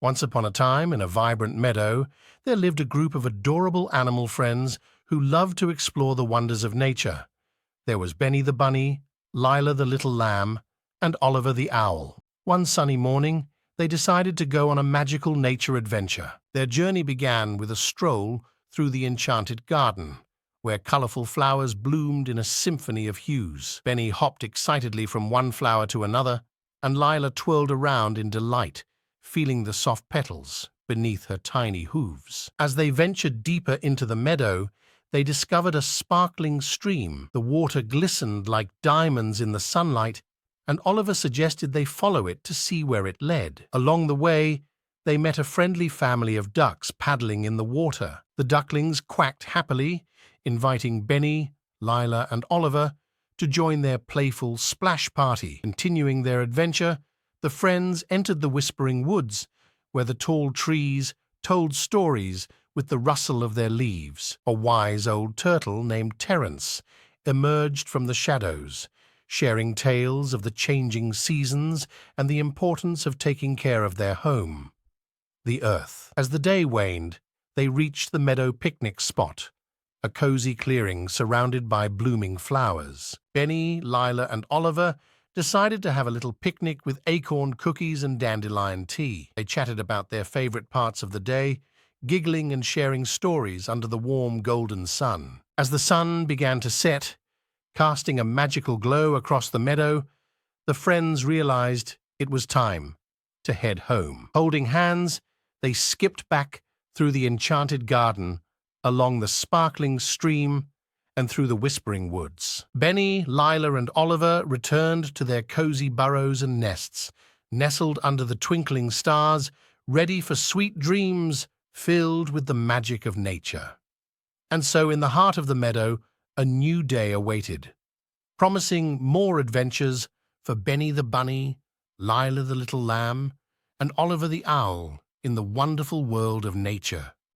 Once upon a time, in a vibrant meadow, there lived a group of adorable animal friends who loved to explore the wonders of nature. There was Benny the bunny, Lila the little lamb, and Oliver the owl. One sunny morning, they decided to go on a magical nature adventure. Their journey began with a stroll through the Enchanted Garden, where colorful flowers bloomed in a symphony of hues. Benny hopped excitedly from one flower to another, and Lila twirled around in delight, feeling the soft petals beneath her tiny hooves. As they ventured deeper into the meadow, they discovered a sparkling stream. The water glistened like diamonds in the sunlight, and Oliver suggested they follow it to see where it led. Along the way, they met a friendly family of ducks paddling in the water. The ducklings quacked happily, inviting Benny, Lila, and Oliver to join their playful splash party. Continuing their adventure, the friends entered the whispering woods, where the tall trees told stories with the rustle of their leaves. A wise old turtle named Terrance emerged from the shadows, sharing tales of the changing seasons and the importance of taking care of their home, the earth. As the day waned, they reached the Meadow Picnic Spot, a cozy clearing surrounded by blooming flowers. Benny, Lila, and Oliver decided to have a little picnic with acorn cookies and dandelion tea. They chatted about their favorite parts of the day, giggling and sharing stories under the warm golden sun. As the sun began to set, casting a magical glow across the meadow, the friends realized it was time to head home. Holding hands, they skipped back through the enchanted garden, along the sparkling stream, and through the whispering woods. Benny, Lila, and Oliver returned to their cozy burrows and nests, nestled under the twinkling stars, ready for sweet dreams filled with the magic of nature. And so, in the heart of the meadow, a new day awaited, promising more adventures for Benny the bunny, Lila the little lamb, and Oliver the owl in the wonderful world of nature.